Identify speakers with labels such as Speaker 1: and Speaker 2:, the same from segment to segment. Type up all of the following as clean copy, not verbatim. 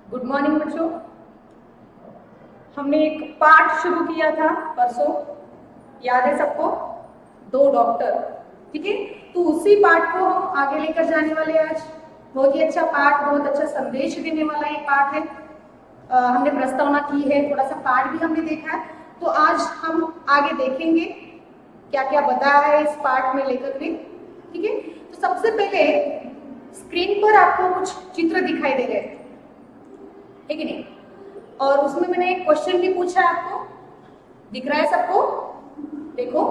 Speaker 1: Good morning बच्चों। हमने एक पाठ शुरू किया था परसों, याद है सबको? दो डॉक्टर, ठीक है। तो उसी पाठ को हम आगे लेकर जाने वाले हैं आज। बहुत ही अच्छा पाठ, बहुत अच्छा संदेश देने वाला ये पाठ है। हमने प्रस्तावना की है, थोड़ा सा पाठ भी हमने देखा है। तो आज हम आगे देखेंगे क्या क्या बताया है इस पाठ में लेखक ने, ठीक है। तो सबसे पहले स्क्रीन पर आपको कुछ चित्र दिखाई दे रहे हैं, ठीक है नहीं? और उसमें मैंने एक क्वेश्चन भी पूछा है, आपको दिख रहा है सबको? देखो,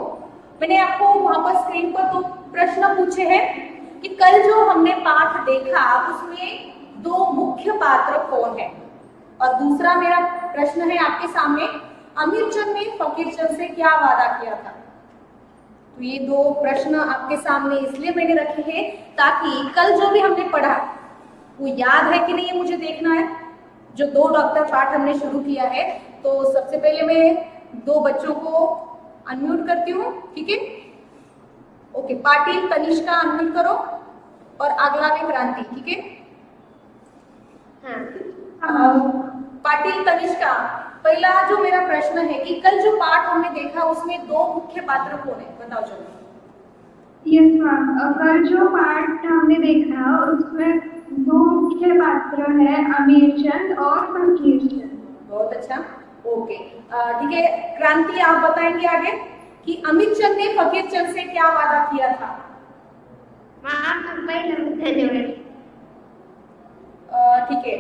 Speaker 1: मैंने आपको वहां पर स्क्रीन पर दो प्रश्न पूछे हैं कि कल जो हमने पाठ देखा उसमें दो मुख्य पात्र कौन है। और दूसरा मेरा प्रश्न है आपके सामने, अमीरचंद ने फकीरचंद से क्या वादा किया था। तो ये दो प्रश्न आपके सामने इसलिए मैंने रखे हैं ताकि कल जो भी हमने पढ़ा वो याद है कि नहीं, ये मुझे देखना है। जो दो डॉक्टर पाठ हमने शुरू किया है, तो सबसे पहले मैं दो बच्चों को अनम्यूट करती हूँ, ठीक है। ओके, पाटिल तनिष्का अनम्यूट करो और अगला में क्रांति, ठीक है। हाँ, पाटिल तनिष्का, पहला जो मेरा प्रश्न है कि कल जो पाठ हमने देखा उसमें दो मुख्य पात्र कौन है, बताओ चलो।
Speaker 2: यस मैम, कल जो पाठ हमने देखा उसमें दो मुख्य पात्र है, अमीरचंद और फकीरचंद।
Speaker 1: बहुत अच्छा, ओके, ठीक है। क्रांति, आप बताएंगे आगे कि अमीरचंद ने फकीरचंद से क्या वादा किया था। ठीक है।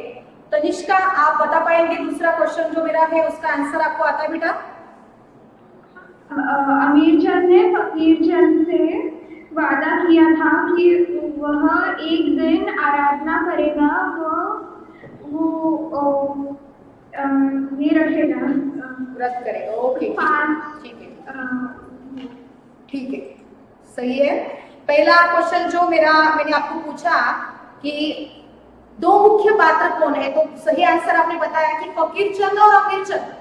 Speaker 1: तनिष्का, आप बता पाएंगे दूसरा क्वेश्चन जो मेरा है उसका आंसर आपको आता है बेटा?
Speaker 2: अमीरचंद ने फकीरचंद से वादा किया था कि वह एक दिन आराधना करेगा, वो ये रखेगा,
Speaker 1: व्रत करेगा, ओके, ठीक है, ठीक है, सही है। पहला क्वेश्चन जो मैंने आपको पूछा कि दो मुख्य पात्र कौन है, तो सही आंसर आपने बताया कि फकीरचंद और अमीरचंद,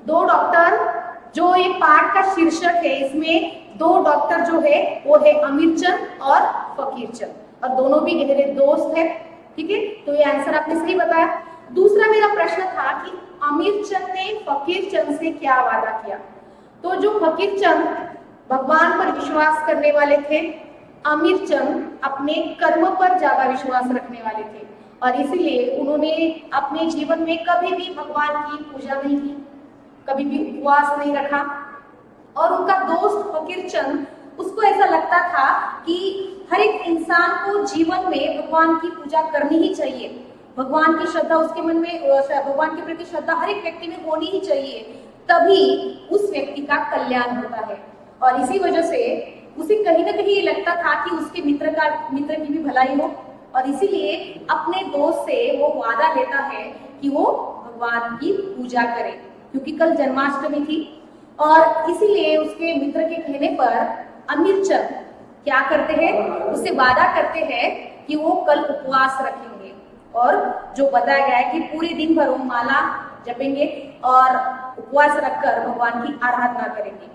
Speaker 1: दो डॉक्टर। जो ये पाठ का शीर्षक है इसमें दो डॉक्टर जो है वो है अमीरचंद और फकीरचंद, और दोनों भी गहरे दोस्त है, ठीक है। तो ये आंसर आपने सही बताया। दूसरा मेरा प्रश्न था कि अमीरचंद ने फकीरचंद से क्या वादा किया। तो जो फकीरचंद भगवान पर विश्वास करने वाले थे, अमीरचंद अपने कर्म पर ज्यादा विश्वास रखने वाले थे, और इसीलिए उन्होंने अपने जीवन में कभी भी भगवान की पूजा नहीं की, कभी भी उपवास नहीं रखा। और उनका दोस्त फकीरचंद, उसको ऐसा लगता था कि हर एक इंसान को जीवन में भगवान की पूजा करनी ही चाहिए, भगवान की श्रद्धा उसके मन में, भगवान के प्रति श्रद्धा हर एक व्यक्ति में होनी ही चाहिए, तभी उस व्यक्ति का कल्याण होता है। और इसी वजह से उसे कहीं ना कहीं ये लगता था कि उसके मित्र की भी भलाई हो, और इसीलिए अपने दोस्त से वो वादा लेता है कि वो भगवान की पूजा करे, क्योंकि कल जन्माष्टमी थी। और इसीलिए उसके मित्र के कहने पर अमीरचंद क्या करते हैं, उससे वादा करते हैं कि वो कल उपवास रखेंगे, और जो बताया गया है कि पूरे दिन भर वो माला जपेंगे और उपवास रखकर भगवान की आराधना करेंगे।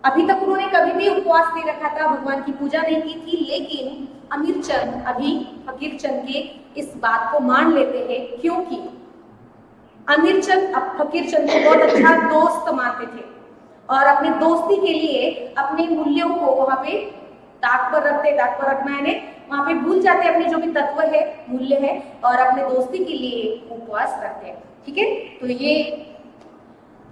Speaker 1: अभी तक उन्होंने कभी भी उपवास नहीं रखा था, भगवान की पूजा नहीं की थी, लेकिन अमीरचंद अभी फकीरचंद के इस बात को मान लेते हैं, क्योंकि अमीरचंद फकीरचंद को बहुत अच्छा दोस्त मानते थे, और अपनी दोस्ती के लिए अपने मूल्यों को वहां पे दाग पर रखते, दाग पर रखना है, वहां पे भूल जाते अपने जो भी तत्व है, मूल्य है, और अपने दोस्ती के लिए उपवास रखते हैं, ठीक है। तो ये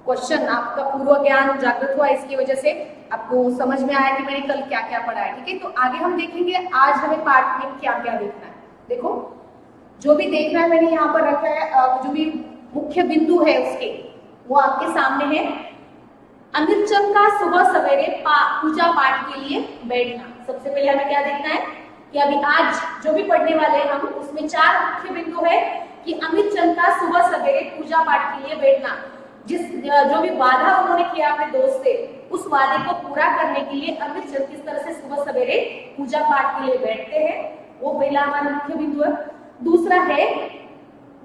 Speaker 1: क्वेश्चन आपका पूर्व ज्ञान जागृत हुआ, इसकी वजह से आपको समझ में आया कि मैंने कल क्या क्या पढ़ा है, ठीक है। तो आगे हम देखेंगे आज हमें पाठ में क्या क्या देखना है। देखो, जो भी देखना है मैंने यहाँ पर रखा है, जो भी मुख्य बिंदु है उसके, वो आपके सामने है। अमीरचंद का सुबह सवेरे पूजा पाठ के लिए बैठना। सबसे पहले हमें क्या देखना है कि अभी आज जो भी पढ़ने वाले हैं हम, उसमें चार मुख्य बिंदु है कि अमीरचंद का सुबह सवेरे पूजा पाठ के लिए बैठना। जो भी वादा उन्होंने किया अपने दोस्त से, उस वादे को पूरा करने के लिए अमीरचंद किस तरह से सुबह सवेरे पूजा पाठ के लिए बैठते हैं, वो पहला हमारा मुख्य बिंदु है। दूसरा है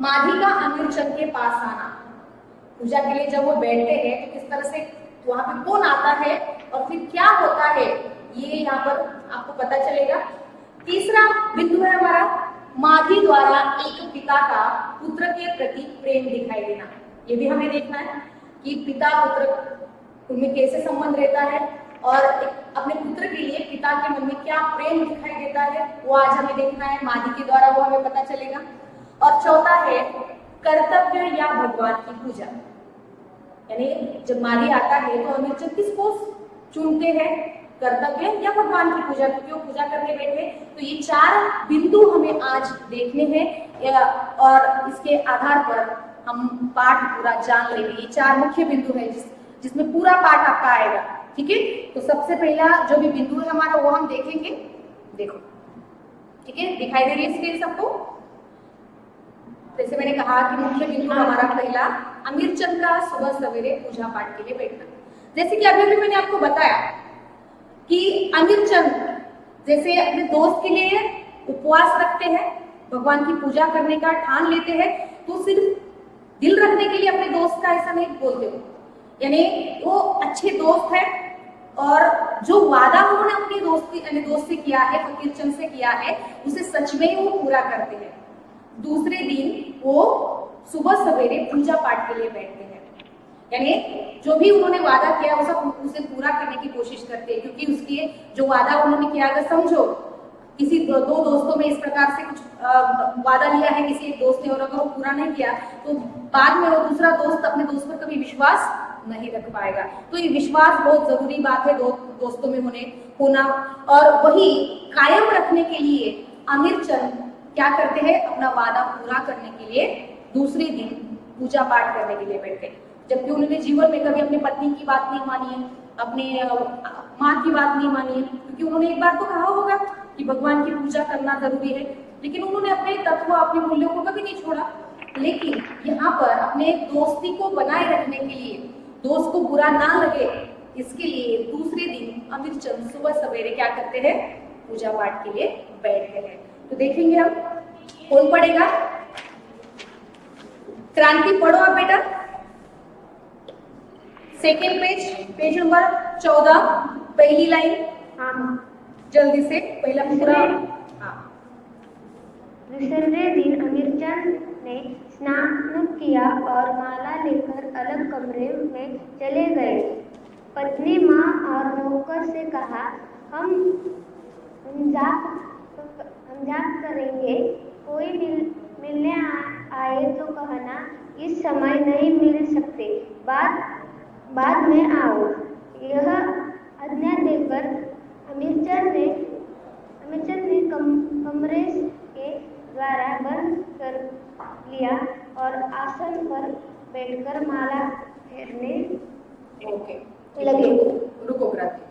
Speaker 1: माधी का अमीरचंद के पास आना। पूजा के लिए जब वो बैठते हैं तो किस तरह से वहां पे कौन आता है और फिर क्या होता है, ये यहाँ पर आपको पता चलेगा। तीसरा बिंदु है हमारा माधी द्वारा एक पिता का पुत्र के प्रति प्रेम दिखाई देना। ये भी हमें देखना है कि पिता पुत्र उनमें कैसे संबंध रहता है और अपने पुत्र के लिए पिता के मन में क्या प्रेम दिखाई देता है, वो आज हमें देखना है। माधी के द्वारा वो हमें पता चलेगा। और चौथा है कर्तव्य या भगवान की पूजा, यानी जब माधी आता है तो अमीरचंद किसको चुनते हैं, कर्तव्य या भगवान की पूजा, क्योंकि वो पूजा करने बैठे। तो ये 4 बिंदु हमें आज देखने हैं और इसके आधार पर हम पाठ पूरा जान लेंगे। ये 4 मुख्य बिंदु है जिसमें पूरा पाठ आपका आएगा, ठीक है। तो सबसे पहला जो भी बिंदु है हमारा वो हम देखेंगे। देखो, ठीक है, दिखाई दे रही है स्क्रीन सबको। जैसे मैंने कहा कि मुख्य बिंदु हमारा पहला अमीरचंद का सुबह सवेरे पूजा पाठ के लिए बैठना। जैसे कि अभी मैंने आपको बताया कि अमीरचंद जैसे अपने दोस्त के लिए उपवास रखते हैं, भगवान की पूजा करने का ठान लेते हैं, तो सिर्फ दिल रखने के लिए अपने दोस्त का ऐसा नहीं बोलते हो, यानी वो अच्छे दोस्त है और जो वादा उन्होंने अपने दोस्त से किया है, फकीरचंद से किया है, उसे सच में वो पूरा करते हैं। दूसरे दिन वो सुबह सवेरे पूजा पाठ के लिए बैठते हैं, यानी जो भी उन्होंने वादा किया वो सब उसे पूरा करने की कोशिश करते हैं, क्योंकि उसके जो वादा उन्होंने किया, अगर समझो किसी दो दोस्तों में इस प्रकार से कुछ वादा लिया है किसी एक दोस्त ने और अगर वो पूरा नहीं किया तो बाद में वो दूसरा दोस्त अपने दोस्त पर कभी विश्वास नहीं रख पाएगा। तो ये विश्वास बहुत जरूरी बात है दोस्तों में होना, और वही कायम रखने के लिए अमीरचंद क्या करते हैं, अपना वादा पूरा करने के लिए दूसरे दिन पूजा पाठ करने के लिए बैठते हैं। जबकि उन्होंने जीवन में कभी अपनी पत्नी की बात नहीं मानी है, अपने माँ की बात नहीं मानी है, क्योंकि उन्होंने एक बार तो कहा होगा कि भगवान की पूजा करना जरूरी है, लेकिन उन्होंने अपने तत्व, अपने मूल्यों को कभी नहीं छोड़ा। लेकिन यहाँ पर अपने दोस्ती को बनाए रखने के लिए, दोस्त को बुरा ना लगे, इसके लिए दूसरे दिन अमीरचंद सुबह सवेरे क्या करते हैं, पूजा पाठ के लिए बैठते हैं। तो देखेंगे हम कौन पढ़ेगा। क्रांति पढ़ो आप बेटा, सेकेंड पेज नंबर 14, पहली लाइन। हाँ, जल्दी से पहला पूरा। हाँ।
Speaker 3: दूसरे दिन अमीरचंद ने स्नान किया और माला लेकर अलग कमरे में चले गए। पत्नी, माँ और नौकर से कहा, हम जाप करेंगे, कोई मिलने आए तो कहना इस समय नहीं मिल सकते, बाद में आओ। यह आज्ञा देकर अमीरचंद ने कमरे के द्वारा बंद कर लिया और आसन पर बैठकर माला फेरने लगे।
Speaker 1: रुको क्रांति,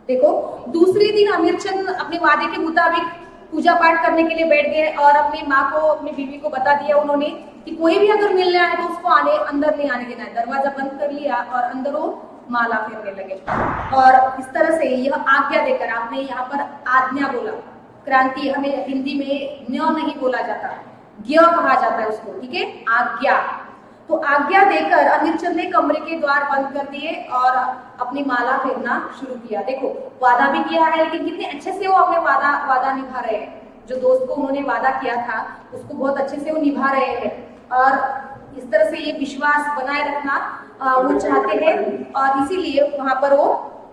Speaker 1: देखो दूसरे दिन अमीरचंद अपने वादे के मुताबिक पूजा पाठ करने के लिए बैठ गए और अपनी माँ को, अपनी बीवी को बता दिया उन्होंने कि कोई भी अगर मिलने आए तो उसको अंदर नहीं आने देना है। दरवाजा बंद कर लिया और अंदर वो माला फेरने लगे। और इस तरह से यह आज्ञा देकर, आपने यहाँ पर आज्ञा बोला, क्रांति हमें हिंदी में न्य नहीं बोला जाता, ज्ञ कहा जाता है उसको, ठीक है, आज्ञा। तो आज्ञा देकर अमीरचंद ने कमरे के द्वार बंद कर दिए और अपनी माला फेरना शुरू किया। देखो वादा भी किया है, लेकिन कितने अच्छे से वो अपने वादा निभा रहे हैं। जो दोस्त को उन्होंने वादा किया था उसको बहुत अच्छे से वो निभा रहे हैं, और इस तरह से ये विश्वास बनाए रखना वो चाहते हैं, और इसीलिए वहां पर वो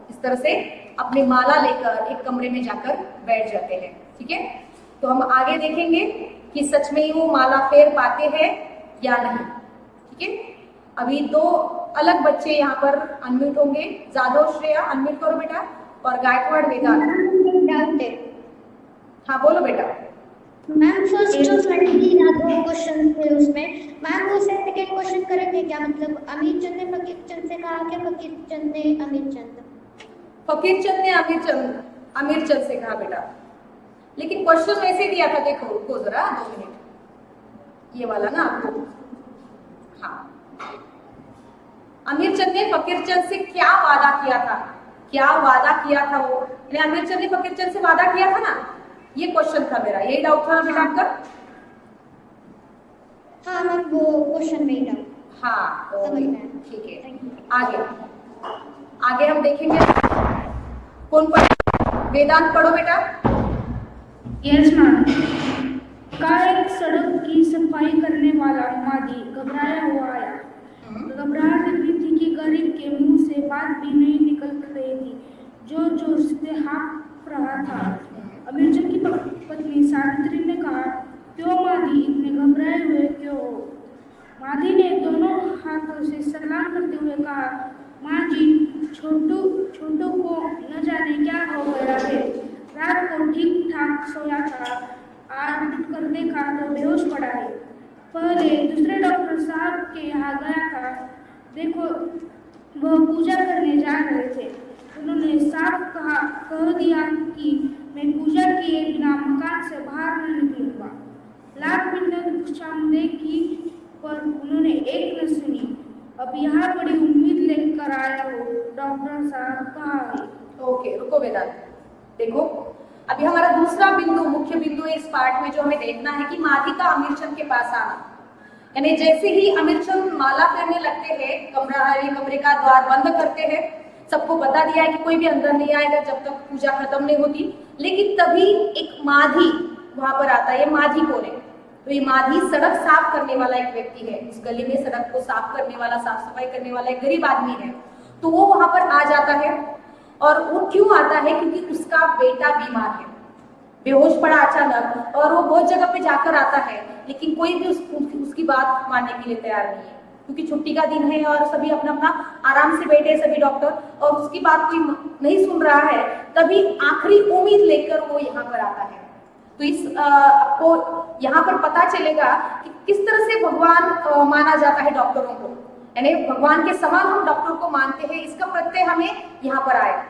Speaker 1: इस तरह से अपनी माला लेकर एक कमरे में जाकर बैठ जाते हैं, ठीक है। तो हम आगे देखेंगे कि सच में वो माला फेर पाते हैं या नहीं, ठीक है। अभी 2 अलग बच्चे यहाँ पर अनम्यूट होंगे। जादव श्रेया अनम्यूट करो बेटा, और गायकवाड़ वेदांत। हाँ बोलो बेटा।
Speaker 3: मैम फर्स्ट और सेकंड 2 क्वेश्चन थे उसमें, मैम वो सेकंड क्वेश्चन करेंगे क्या, मतलब अमीरचंद ने फकीरचंद से कहा कि फकीरचंद ने अमीरचंद से कहा बेटा, लेकिन क्वेश्चन ऐसे दिया था, देखो रुको जरा 2 मिनट, ये वाला ना आपको। हाँ, अमीरचंद ने फकीरचंद से क्या वादा किया था, वो अमीरचंद ने फकीरचंद से वादा किया था ना, ये क्वेश्चन था मेरा, यही डाउट था ना बेटा आपका। हाँ मैम वो क्वेश्चन में ही डाउट।
Speaker 1: हाँ ठीक है। आगे हम देखेंगे कौन पढ़े। वेदांत पढ़ो बेटा।
Speaker 2: Yes ma'am. एकाएक सड़क की सफाई करने वाला मादी घबराया हुआ आया। घबराहट इतनी थी कि गरीब के मुंह से बात भी नहीं निकल रही थी, जो जोर से हाँफ रहा था। अमीरचंद की पत्नी सावित्री ने कहा, क्यों मादी, इतने घबराए हुए क्यों हो? मादी ने दोनों हाथों से सलाम करते हुए कहा, माँ जी, छोटू छोटू को न जाने क्या हो गया है। रात को ठीक ठाक सोया था, आज उठकर देखा तो बेहोश पड़ा है। पहले दूसरे डॉक्टर साहब के यहाँ गया था, देखो वह पूजा करने जा रहे थे। उन्होंने साफ कह दिया कि मैं पूजा किए बिना मकान से बाहर न निकलूंगा। लाख मिन्नत खुशामदीद की पर उन्होंने एक न सुनी। अब यहाँ बड़ी उम्मीद लेकर आया हो, डॉक्टर साहब कहा है।
Speaker 1: ओके, रुको वेदांत। देखो, अभी हमारा दूसरा बिंदु, मुख्य बिंदु है इस पाठ में जो हमें देखना है कि माधी का अमीरचंद के पास आना। यानी जैसे ही अमीरचंद माला फेरने लगते हैं, कमरे का द्वार बंद करते हैं, सबको बता दिया है कि कोई भी अंदर नहीं आएगा जब तक पूजा खत्म नहीं होती। लेकिन तभी एक माधी वहां पर आता है। ये माधी कौन है? तो ये माधी सड़क साफ करने वाला एक व्यक्ति है। उस गली में सड़क को साफ करने वाला, साफ सफाई करने वाला एक गरीब आदमी है। तो वो वहां पर आ जाता है। और वो क्यों आता है? क्योंकि उसका बेटा बीमार है, बेहोश पड़ा अचानक, और वो बहुत जगह पे जाकर आता है, लेकिन कोई भी उसकी बात मानने के लिए तैयार नहीं है, क्योंकि छुट्टी का दिन है और सभी अपना अपना आराम से बैठे, सभी डॉक्टर, और उसकी बात कोई नहीं सुन रहा है। तभी आखिरी उम्मीद लेकर वो यहाँ पर आता है। तो इस आपको यहाँ पर पता चलेगा कि किस तरह से भगवान माना जाता है डॉक्टरों को, यानी भगवान के समान हम डॉक्टर को मानते हैं। इसका प्रत्यय हमें यहाँ पर आए।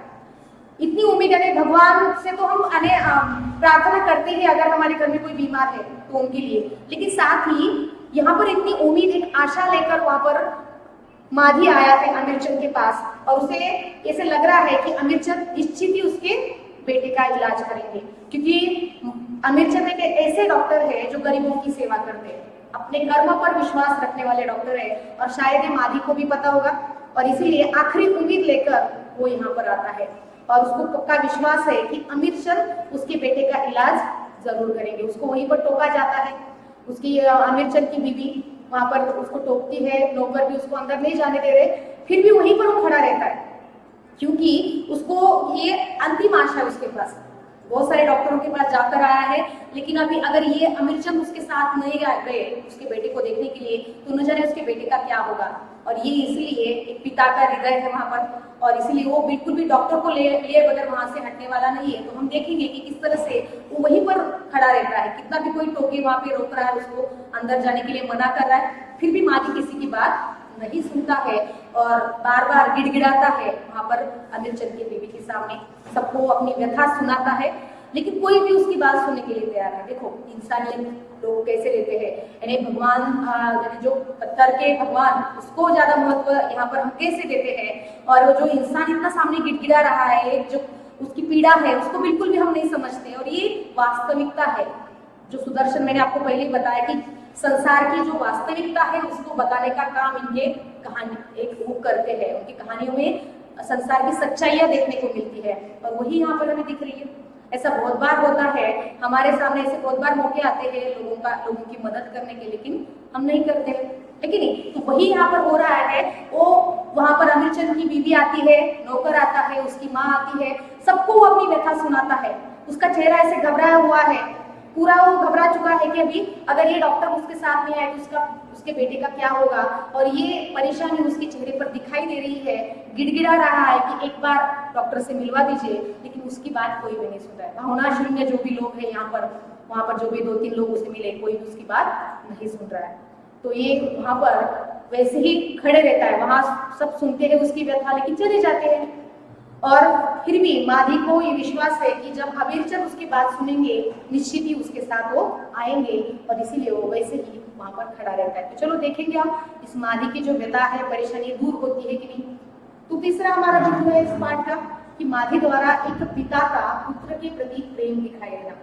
Speaker 1: इतनी उम्मीद, यानी भगवान से तो हम प्रार्थना करते हैं अगर हमारे घर में कोई बीमार है तो उनके लिए, लेकिन साथ ही यहाँ पर इतनी उम्मीद, एक आशा लेकर वहां पर माधी आया है अमीरचंद के पास, और उसे ऐसे लग रहा है कि अमीरचंद निश्चित ही उसके बेटे का इलाज करेंगे, क्योंकि अमीरचंद एक ऐसे डॉक्टर है जो गरीबों की सेवा करते हैं, अपने कर्म पर विश्वास रखने वाले डॉक्टर है, और शायद ये माधी को भी पता होगा, और इसीलिए आखिरी उम्मीद लेकर वो यहाँ पर आता है, और उसको पक्का विश्वास है कि अमीरचंद उसके बेटे का इलाज जरूर करेंगे। उसको वहीं पर टोका जाता है। उसकी अमीरचंद की बीवी वहां पर उसको टोकती है, नौकर भी उसको अंदर नहीं जाने दे रहे, फिर भी वहीं पर वो खड़ा रहता है, क्योंकि उसको ये अंतिम आशा है उसके पास। बहुत सारे डॉक्टरों के पास जाकर आया है, लेकिन अभी अगर ये अमीरचंद उसके साथ नहीं गए उसके बेटे को देखने के लिए, तो न जाने उसके बेटे का क्या होगा। और ये इसलिए एक पिता का हृदय है वहां पर, और इसीलिए वो बिल्कुल भी डॉक्टर को लिए बगैर वहां से हटने वाला नहीं है। तो हम देखेंगे कि किस तरह से वो वहीं पर खड़ा रहता है, कितना भी कोई टोके वहां पे रोक रहा है, उसको अंदर जाने के लिए मना कर रहा है, फिर भी माधी किसी की बात नहीं सुनता है और बार बार गिड़गिड़ाता है वहां पर अमीरचंद की बीवी के सामने, सबको अपनी व्यथा सुनाता है, लेकिन कोई भी उसकी बात सुनने के लिए तैयार है। देखो इंसानियत लोग कैसे लेते हैं, यानी भगवान, यानी जो पत्थर के भगवान, उसको ज्यादा महत्व यहाँ पर हम कैसे देते हैं, और वो जो इंसान इतना सामने गिड़गिड़ा रहा है, जो उसकी पीड़ा है, उसको बिल्कुल भी हम नहीं समझते। और ये वास्तविकता है जो सुदर्शन, मैंने आपको पहले ही बताया कि संसार की जो वास्तविकता है उसको बताने का काम इनके कहानी एक वो करते हैं। उनकी कहानियों में संसार की सच्चाइयां देखने को मिलती है, और वही यहाँ पर हमें दिख रही है। ऐसा बहुत बार होता है, हमारे सामने ऐसे बहुत बार मौके आते हैं लोगों की मदद करने के, लेकिन हम नहीं करते, है कि नहीं? तो वही यहाँ पर हो रहा है। वो वहां पर अमीरचंद की बीवी आती है, नौकर आता है, उसकी माँ आती है, सबको वो अपनी व्यथा सुनाता है। उसका चेहरा ऐसे घबराया हुआ है, पूरा वो घबरा चुका है कि अभी अगर ये डॉक्टर उसके साथ में आए तो उसके बेटे का क्या होगा, और ये परेशानी उसके चेहरे पर दिखाई दे रही है। गिड़गिड़ा रहा है कि एक बार डॉक्टर से मिलवा दीजिए, लेकिन उसकी बात कोई भी नहीं सुन रहा है। भावना शून्य जो भी लोग हैं यहाँ पर, वहां पर जो भी 2-3 लोग उसे मिले, कोई भी उसकी बात नहीं सुन रहा है। तो ये वहां पर वैसे ही खड़े रहता है, वहां सब सुनते हैं उसकी व्यथा, लेकिन चले जाते हैं। और फिर भी माधी को ये विश्वास है कि जब अमीरचंद उसकी बात सुनेंगे, निश्चित ही उसके साथ वो आएंगे, और इसीलिए वो वैसे ही वहां पर खड़ा रहता है। तो चलो देखेंगे आप इस माधी की जो व्यथा है, परेशानी दूर होती है कि नहीं। तो तीसरा हमारा बिंदु है इस पाठ का कि माधी द्वारा एक पिता का पुत्र के प्रति प्रेम दिखाई देना।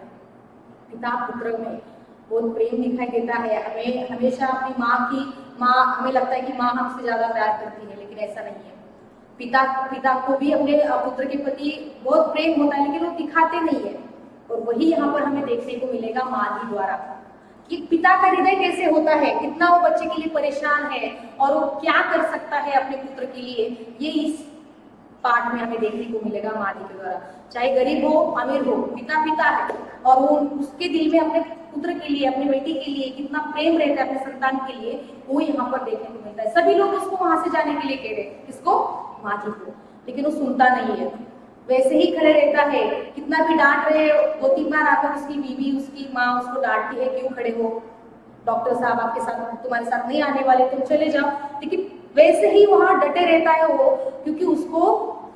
Speaker 1: पिता पुत्र में बहुत प्रेम दिखाई देता है। हमें हमेशा अपनी माँ हमें लगता है कि माँ हमसे ज्यादा प्यार करती है, लेकिन ऐसा नहीं है। पिता को भी अपने पुत्र के प्रति बहुत प्रेम होता है, लेकिन वो दिखाते नहीं है, और वही यहाँ पर हमें देखने को मिलेगा माधी द्वारा। कि पिता का हृदय कैसे होता है, कितना वो बच्चे के लिए परेशान है और वो क्या कर सकता है अपने पुत्र के लिए, ये इस पाठ में हमें देखने को मिलेगा मादी के द्वारा। चाहे गरीब हो अमीर हो, पिता पिता है और वो उसके दिल में अपने पुत्र के लिए, अपनी बेटी के लिए कितना प्रेम रहता है अपने संतान के लिए, वो यहाँ पर देखने को मिलता है। सभी लोग उसको वहां से जाने के लिए कह रहे हैं, किसको, मादी को, लेकिन वो सुनता नहीं है, वैसे ही खड़े रहता है। कितना भी डांट रहे, 2-3 बार आकर उसकी बीवी, उसकी माँ उसको डांटती है, क्यों खड़े हो, डॉक्टर साहब आपके साथ, तुम्हारे साथ नहीं आने वाले, तुम चले जाओ, लेकिन वैसे ही वहां डटे रहता है वो, क्योंकि उसको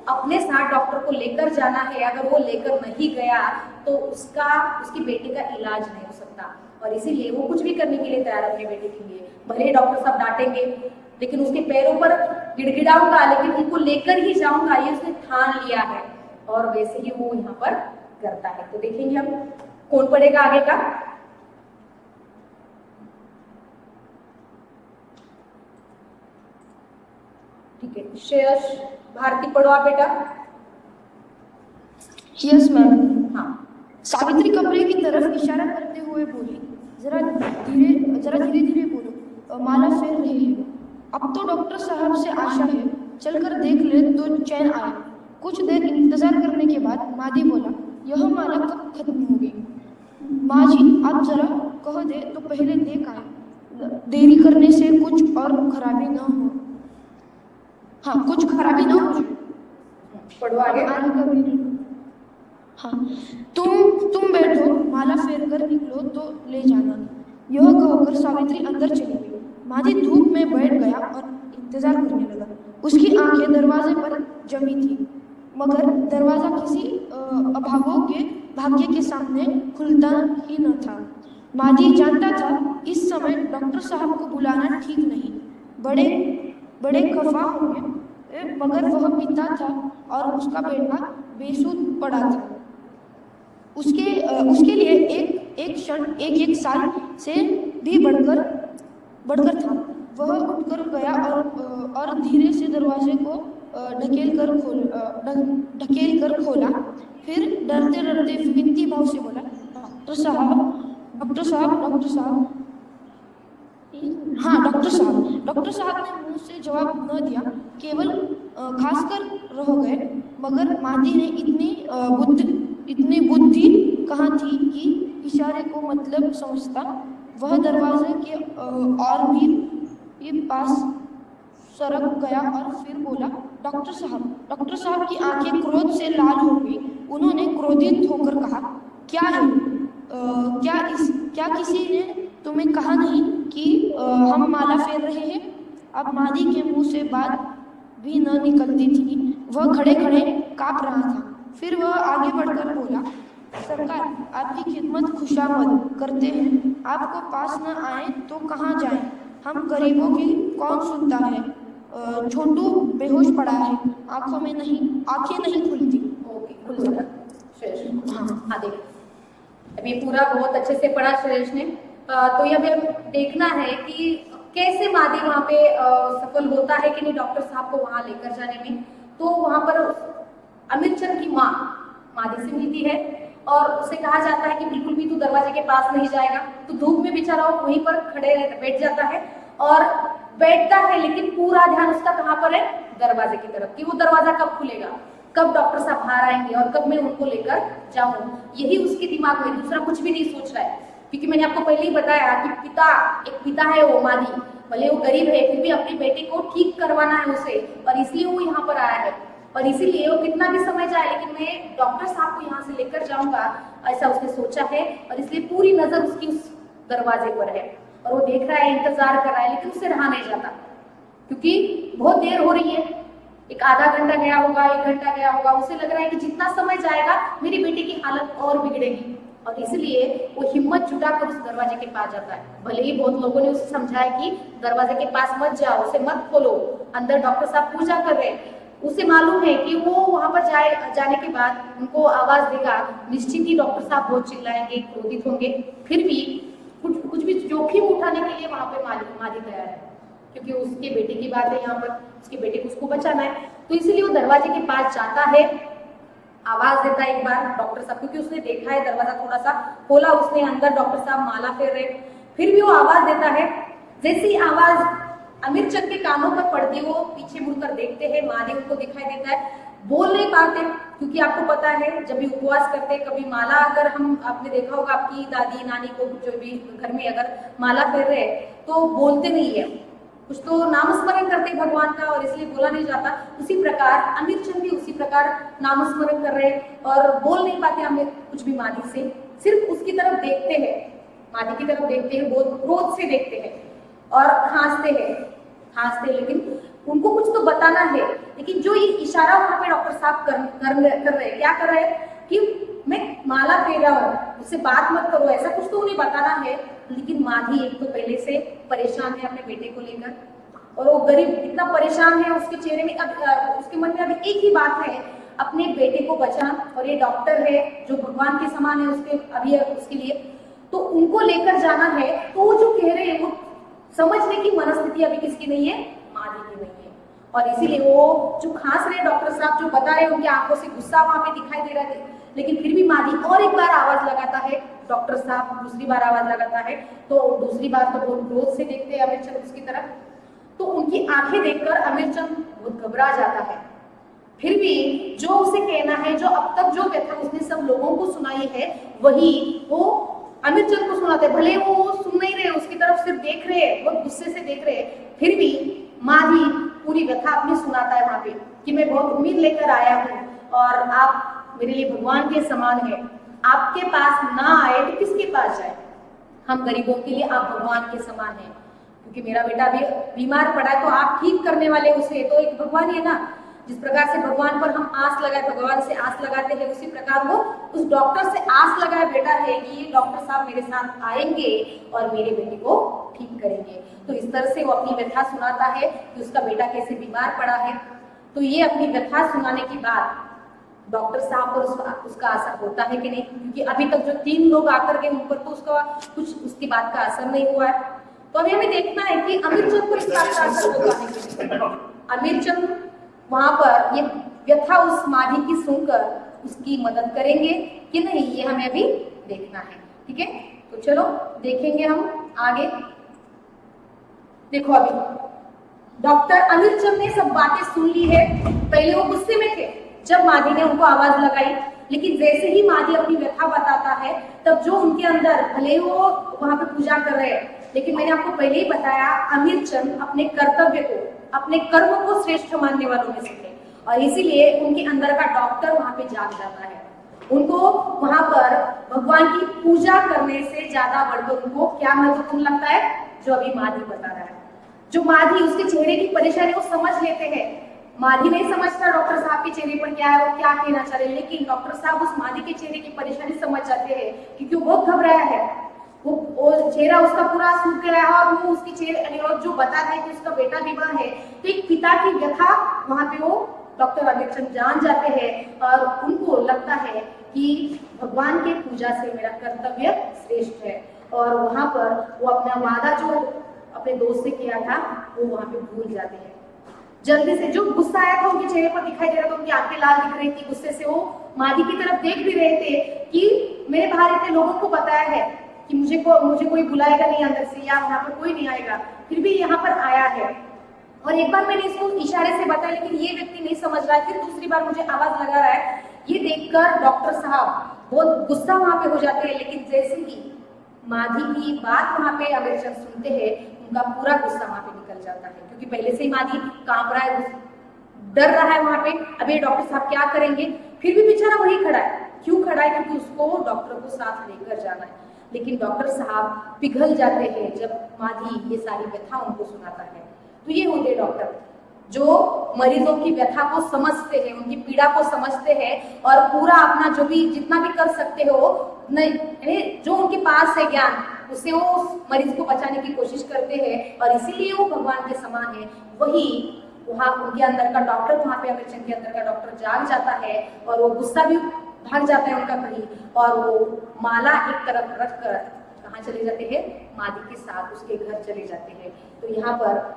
Speaker 1: अपने साथ डॉक्टर को लेकर जाना है। अगर वो लेकर नहीं गया तो उसकी बेटी का इलाज नहीं हो सकता, और इसीलिए वो कुछ भी करने के लिए तैयार है अपने बेटे के लिए। भले ही डॉक्टर साहब डांटेंगे, लेकिन उसके पैरों पर गिड़गिड़ाऊंगा, लेकिन उनको लेकर ही जाऊंगा, ये उसने ठान लिया है, और वैसे ही वो यहाँ पर करता है। तो देखेंगे हम कौन पढ़ेगा आगे का। ठीक है, श्रेयस भारती पढ़ो आप बेटा।
Speaker 4: Yes ma'am.
Speaker 1: हाँ,
Speaker 4: सावित्री कमरे की तरफ इशारा करते हुए बोली, जरा धीरे धीरे बोलो, माला फेर रही है। अब तो डॉक्टर साहब से आशा है, चलकर देख ले तो चैन आए। कुछ देर इंतजार करने के बाद मादी बोला, यह माला कब खत्म होगी? माँ जी आप जरा कह दे तो पहले देख आए, देरी करने से कुछ और खराबी न हो। हाँ, कुछ खराबी न हो।
Speaker 1: पढ़ो आगे।
Speaker 4: हाँ, तुम बैठो, माला फेर कर निकलो तो ले जाना। यह कहकर सावित्री अंदर चली गई। मादी धूप में बैठ गया और इंतजार करने लगा। उसकी आंखें दरवाजे पर जमी थी, मगर दरवाजा किसी अभागों के भाग्य के सामने खुलता ही न था। मादी जानता था इस समय डॉक्टर साहब को बुलाना ठीक नहीं, बड़े खफा होंगे, मगर वह पिता था और उसका बेटा बेसुध पड़ा था। उसके लिए एक क्षण एक साल से भी बढ़कर था। वह उठकर गया और धीरे से दरवाजे को ढकेल कर खोला। फिर डरते डरते विनती भाव से बोला, डॉक्टर साहब। हाँ डॉक्टर साहब। डॉक्टर साहब ने मुंह से जवाब न दिया, केवल खासकर रह गए। मगर मादी ने इतनी बुद्धि कहाँ थी कि इशारे को मतलब समझता। वह दरवाजे के और भी पास सरक गया और फिर बोला, डॉक्टर साहब। डॉक्टर साहब की आंखें क्रोध से लाल हो गई। उन्होंने क्रोधित होकर कहा, क्या है? क्या किसी ने तुम्हें कहा नहीं कि हम माला फेर रहे हैं? अब मादी के मुंह से बात भी न निकलती थी। वह खड़े खड़े कांप रहा था। फिर वह आगे बढ़कर बोला, सरकार आपकी खिदमत खुशामद करते हैं। आपको पास न आए तो कहाँ जाएं? हम गरीबों की कौन सुनता है? छोटू बेहोश पड़ा है, आंखें नहीं खुलती।
Speaker 1: हाँ देखो, अभी पूरा बहुत अच्छे से पढ़ा श्रेयस ने। तो ये हमें देखना है कि कैसे मादी वहाँ पे सफल होता है कि नहीं डॉक्टर साहब को वहाँ लेकर जाने में। तो वहाँ पर अमिरचंद की माँ मादी से मिलती है और उसे कहा जाता है कि बिल्कुल भी तू दरवाजे के पास नहीं जाएगा। तो धूप में बेचारा वहीं पर बैठ जाता है और बैठता है, लेकिन पूरा ध्यान उसका कहाँ पर है? दरवाजे की तरफ, कि वो दरवाजा कब खुलेगा, कब डॉक्टर साहब बाहर आएंगे और कब मैं उनको लेकर जाऊं। यही उसके दिमाग में, दूसरा कुछ भी नहीं सोच रहा है। क्योंकि मैंने आपको पहले ही बताया कि एक पिता है वो मादी, भले वो गरीब है फिर भी अपने बेटे को ठीक करवाना है उसे, और इसलिए वो यहाँ पर आया है। और इसीलिए वो कितना भी समय जाए लेकिन मैं डॉक्टर साहब को यहाँ से लेकर जाऊंगा, ऐसा उसने सोचा है। और इसलिए पूरी नजर उसकी उस दरवाजे पर है और वो देख रहा है, इंतजार कर रहा है, लेकिन उससे रहा नहीं जाता क्योंकि बहुत देर हो रही है। एक आधा घंटा गया होगा, 1 घंटा गया होगा, उसे लग रहा है कि जितना समय जाएगा मेरी बेटी की हालत और बिगड़ेगी। और इसलिए वो हिम्मत जुटाकर उस दरवाजे के पास जाता है। भले ही बहुत लोगों ने उसे समझाया कि दरवाजे के पास मत जाओ, उसे मत खोलो, अंदर डॉक्टर साहब पूजा कर रहे हैं। उसे मालूम है कि वो वहां पर जाने के बाद उनको आवाज देगा, निश्चित ही डॉक्टर साहब बहुत चिल्लाएंगे, क्रोधित होंगे। फिर भी कुछ भी जोखिम उठाने के लिए वहां पे मादी तैयार है, क्योंकि उसके बेटे की बात है, यहाँ पर उसके बेटे को उसको बचाना है। तो इसीलिए वो दरवाजे के पास जाता है, आवाज देता है एक बार डॉक्टर साहब, क्योंकि उसने देखा है दरवाजा थोड़ा सा खोला उसने, अंदर डॉक्टर साहब माला फेर रहे। फिर भी वो आवाज देता है। जैसी आवाज अमीर चंद के कानों पर पड़ती है वो पीछे मुड़कर देखते हैं, माली उनको दिखाई देता है, बोल नहीं पाते क्योंकि आपको पता है जब भी उपवास करते हैं कभी माला, अगर हम आपने देखा होगा आपकी दादी नानी को जो भी घर में अगर माला फेर रहे तो बोलते नहीं है, कुछ तो नामस्मरण करते हैं भगवान का और इसलिए बोला नहीं जाता। उसी प्रकार अमीर चंद भी उसी प्रकार नामस्मरण कर रहे और बोल नहीं पाते हमें कुछ भी माली से, सिर्फ उसकी तरफ देखते हैं, माली की तरफ देखते हैं, बहुत क्रोध से देखते हैं और हंसते हैं, लेकिन उनको कुछ तो बताना है। लेकिन जो ये इशारा वहां पे डॉक्टर साहब कर रहे हैं, क्या कर रहे हैं कि मैं माला फेर रहा हूँ, मुझसे बात मत करो, ऐसा कुछ तो उन्हें बताना है। लेकिन माधी एक तो पहले से परेशान है अपने बेटे को लेकर और वो गरीब इतना परेशान है, उसके चेहरे में अब उसके मन में अभी एक ही बात है, अपने बेटे को बचा। और ये डॉक्टर है जो भगवान के समान है उसके अभी उसके लिए, तो उनको लेकर जाना है। तो वो जो कह रहे हैं वो समझने की मनस्थिति अभी किसकी नहीं है, माधी की नहीं है। और इसीलिए वो जो खास रहे डॉक्टर साहब जो बता रहे हैं, उनकी आंखों से गुस्सा वहां पे दिखाई दे रहा है, लेकिन फिर भी माधी और एक बार आवाज लगाता है, डॉक्टर साहब दूसरी बार आवाज लगाता है, तो दूसरी बार तो बहुत क्रोध से देखते हैं अमीर चंद उसकी तरफ, तो उनकी आंखें देखकर अमीर चंद बहुत घबरा जाता है। फिर भी जो उसे कहना है, जो अब तक जो व्यथा उसने सब लोगों को सुनाई है, वही वो अमीर चंद को सुनाते हैं। भले वो सुन नहीं रहे, उसकी तरफ सिर्फ देख रहे हैं, बहुत गुस्से से देख रहे हैं, फिर भी माधी पूरी व्यथा अपनी सुनाता है वहां पे कि मैं बहुत उम्मीद लेकर आया हूँ और आप मेरे लिए भगवान के समान है, आपके पास ना आए तो किसके पास जाए, हम गरीबों के लिए आप भगवान के समान हैं, क्योंकि मेरा बेटा भी बीमार पड़ा है तो आप ठीक करने वाले उसे, तो एक भगवान ही है ना। जिस प्रकार से भगवान पर हम आस लगाए, भगवान से आस लगाते हैं, उसी प्रकार वो उस डॉक्टर से आस लगाए बैठा है कि ये डॉक्टर साहब मेरे साथ आएंगे और मेरे बेटे को ठीक करेंगे। तो इस तरह से वो अपनी व्यथा सुनाता है कि उसका बेटा कैसे बीमार पड़ा है। तो ये अपनी व्यथा सुनाने के बाद डॉक्टर साहब पर उसका असर होता है कि नहीं, क्योंकि अभी तक जो 3 लोग आकर के उन पर तो उसका कुछ उसकी बात का असर नहीं हुआ है। तो अभी हमें देखना है कि अमीर चंद पर इस बात का असर होगा नहीं। अमीर चंद वहां पर ये व्यथा उस माधी की सुनकर उसकी मदद करेंगे कि नहीं, ये हमें अभी देखना है। ठीक है, तो चलो देखेंगे हम आगे। देखो अभी डॉक्टर अमीर चंद ने सब बातें सुन ली है। पहले वो गुस्से में थे जब माधी ने उनको आवाज लगाई, लेकिन जैसे ही माधी अपनी व्यथा बताता है तब जो उनके अंदर, भले वो वहां पे पूजा कर रहे हैं, लेकिन मैंने आपको पहले ही बताया अमीर चंद अपने कर्तव्य को, अपने कर्म को श्रेष्ठ मानने वालों में से थे और इसीलिए उनके अंदर का डॉक्टर वहां पे जाग जाता है। उनको वहां पर भगवान की पूजा करने से ज्यादा बढ़कर उनको क्या महत्वपूर्ण लगता है, जो अभी माधी बता रहा है। जो माधी उसके चेहरे की परेशानी वो समझ लेते हैं। माधी नहीं समझता डॉक्टर साहब के चेहरे पर क्या है, वो क्या कहना चाह रहे हैं, लेकिन डॉक्टर साहब उस माधी के चेहरे की परेशानी समझ जाते हैं क्योंकि वो बहुत घबराया है। वो चेहरा उसका पूरा सूख गया है और वो उसकी चेहरे और जो बता रहा है कि उसका बेटा बीमार है, तो एक पिता की व्यथा वहां पे वो डॉक्टर अमित चंद जान जाते हैं और उनको लगता है कि भगवान के पूजा से मेरा कर्तव्य श्रेष्ठ है। और वहां पर वो अपना वादा जो अपने दोस्त से किया था वो वहां पे भूल जाते हैं। जल्दी से जो गुस्सा आया था उनके चेहरे पर दिखाई दे रहा था, उनकी आंखें लाल दिख रही थी गुस्से से, वो माधी की तरफ देख भी रहे थे कि मेरे बाहर इतने लोगों को बताया है कि मुझे कोई बुलाएगा नहीं अंदर से, या यहाँ पर कोई नहीं आएगा, फिर भी यहाँ पर आया है। और एक बार मैंने इसको इशारे से बताया लेकिन ये व्यक्ति नहीं समझ रहा है, फिर दूसरी बार मुझे आवाज लगा रहा है। ये देखकर डॉक्टर साहब बहुत गुस्सा वहां पे हो जाते हैं, लेकिन जैसे ही माधी की बात वहां पे अमीर चंद सुनते हैं उनका पूरा गुस्सा वहां पे निकल जाता है, क्योंकि पहले से ही माधी कांप रहा है, डर रहा है वहां पे। अभी डॉक्टर साहब क्या करेंगे, फिर भी बेचारा वही खड़ा है। क्यों खड़ा है, क्योंकि उसको डॉक्टर को साथ लेकर जाना है। लेकिन डॉक्टर साहब पिघल जाते हैं जब माधी ये सारी व्यथा उनको सुनाता है। तो ये होते डॉक्टर जो मरीजों की व्यथा को समझते हैं, उनकी पीड़ा को समझते हैं और पूरा अपना जो भी जितना भी कर सकते हो जो उनके पास है ज्ञान, उससे वो उस मरीज को बचाने की कोशिश करते हैं और इसीलिए वो भगवान के समान है। वही वहाँ उनके अंदर का डॉक्टर, वहां पे अमित चंद के अंदर का डॉक्टर जाग जाता है और वो गुस्सा भी भाग जाता है उनका कहीं, और वो माला एक तरफ रख कर कहाँ चले जाते हैं, माधी के साथ उसके घर चले जाते हैं। तो यहाँ पर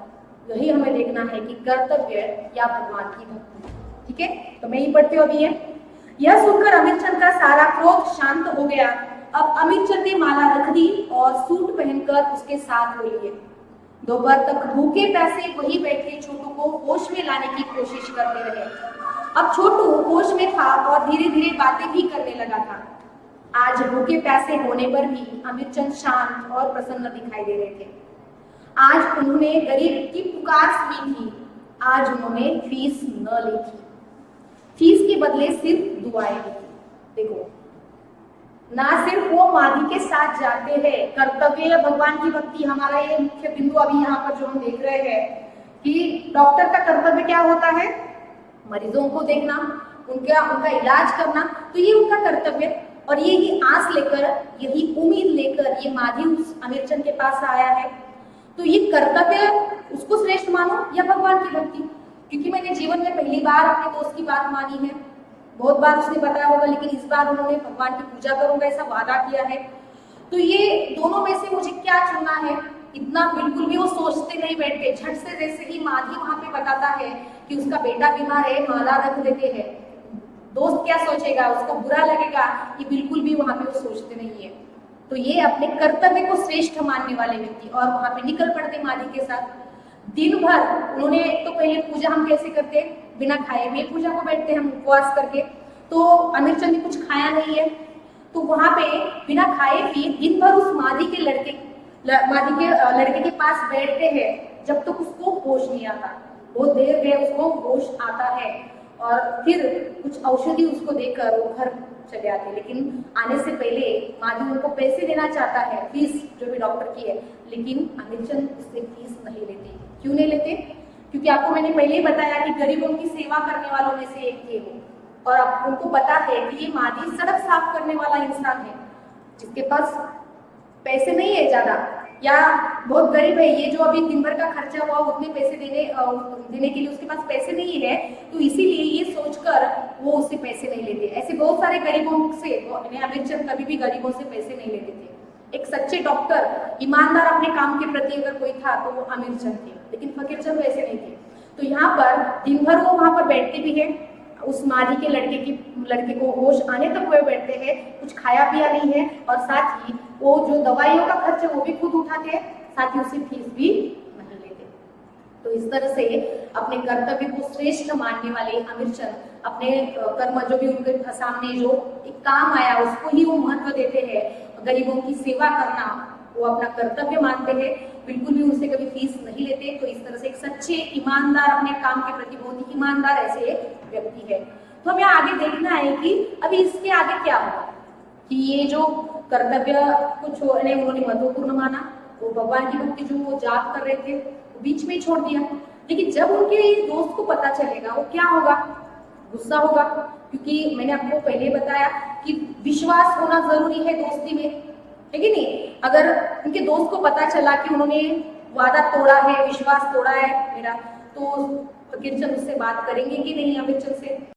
Speaker 1: यही हमें देखना है कि कर्तव्य या भगवान की भक्ति। ठीक है, तो मैं ही पढ़ती हूँ अभी। यह सुनकर अमित चंद का सारा क्रोध शांत हो गया अब अमीरचंद ने माला रख दी और सूट पहनकर उसके साथ हो लिए। दोपहर तक भूखे प्यासे वही बैठे छोटू को होश में लाने की कोशिश करते रहे। अब छोटू होश में था और धीरे धीरे बातें भी करने लगा था। आज भूखे प्यासे होने पर भी अमीरचंद शांत और प्रसन्न दिखाई दे रहे थे। आज उन्होंने गरीब की पुकार सुनी थी। आज उन्होंने फीस न ली थी, फीस के बदले सिर्फ दुआएं ली थी। देखो, ना सिर्फ वो मादी के साथ जाते हैं, कर्तव्य भगवान की भक्ति, हमारा ये मुख्य बिंदु अभी यहाँ पर जो हम देख रहे हैं कि डॉक्टर का कर्तव्य क्या होता है, मरीजों को देखना, उनका इलाज करना, तो ये उनका कर्तव्य। और यही आस लेकर, यही उम्मीद लेकर ये मादी उस अमीरचंद के पास आया है। तो ये कर्तव्य उसको श्रेष्ठ मानो या भगवान की भक्ति? क्योंकि मैंने जीवन में पहली बार अपने दोस्त की बात मानी है, बहुत बार उसने बताया होगा, लेकिन इस बार उन्होंने भगवान की पूजा करूंगा ऐसा वादा किया है। तो ये दोनों में से मुझे क्या चुनना है, इतना बिल्कुल भी वो सोचते नहीं बैठते। झट से जैसे ही माधी वहां पे बताता है कि उसका बेटा बीमार है, माला रख देते हैं। दोस्त क्या सोचेगा, उसको बुरा लगेगा, ये बिल्कुल भी वहां पे वो सोचते नहीं है। तो ये अपने कर्तव्य को श्रेष्ठ मानने वाले व्यक्ति और वहां पे निकल पड़ते माधी के साथ। दिन भर उन्होंने, तो पहले पूजा हम कैसे करते, बिना खाए हुए पूजा को बैठते हम उपवास करके। तो अमीरचंद ने कुछ खाया नहीं है, तो वहां पे बिना खाए पिए दिन भर उस मादी के लड़के के पास बैठते हैं जब तक उसको होश नहीं आता। बहुत देर गए उसको होश आता है और फिर कुछ औषधि उसको देकर वो घर चले आते। लेकिन आने से पहले मादी उनको पैसे देना चाहता है, फीस जो भी डॉक्टर की है, लेकिन अमीरचंद उससे फीस नहीं लेते। क्यों नहीं लेते? क्योंकि आपको मैंने पहले ही बताया कि गरीबों की सेवा करने वालों में से एक थे वो, और अब उनको पता है कि ये मादी सड़क साफ करने वाला इंसान है जिसके पास पैसे नहीं है ज्यादा, या बहुत गरीब है, ये जो अभी दिन भर का खर्चा हुआ उतने पैसे देने के लिए उसके पास पैसे नहीं है। तो इसीलिए ये सोचकर वो उससे पैसे नहीं लेते। ऐसे बहुत सारे गरीबों से, अमीरचंद कभी भी गरीबों से पैसे नहीं लेते थे। एक सच्चे डॉक्टर, ईमानदार अपने काम के प्रति अगर कोई था तो वो अमीरचंद थे, लेकिन फकीरचंद वैसे नहीं थे। तो यहाँ पर दिन भर वो वहां पर बैठते भी है, उस मादी के लड़के को होश आने तक वो बैठते हैं, कुछ खाया पिया नहीं है, और साथ ही वो जो दवाइयों का खर्च है वो भी खुद उठाते हैं, साथ ही उसे फीस भी नहीं लेते। तो इस तरह से अपने कर्तव्य को श्रेष्ठ मानने वाले अमीरचंद अपने कर्म जो भी उनके सामने जो एक काम आया उसको ही वो महत्व देते हैं। गरीबों की सेवा करना वो अपना कर्तव्य मानते हैं, बिल्कुल भी उनसे कभी फीस नहीं लेते। तो इस तरह से एक सच्चे ईमानदार, अपने काम के प्रति बहुत ही ईमानदार ऐसे व्यक्ति है। तो हमें आगे देखना है कि अभी इसके आगे क्या होगा, कि ये जो कर्तव्य को छोड़ने उन्होंने महत्वपूर्ण माना, वो भगवान की भक्ति जो वो जाप कर रहे थे वो बीच में ही छोड़ दिया। लेकिन जब उनके दोस्त को पता चलेगा वो क्या होगा, गुस्सा होगा, क्योंकि मैंने आपको पहले बताया कि विश्वास होना जरूरी है दोस्ती में, है कि नहीं। अगर उनके दोस्त को पता चला कि उन्होंने वादा तोड़ा है, विश्वास तोड़ा है मेरा, तो फकीरचंद उससे बात करेंगे कि नहीं अमीरचंद से?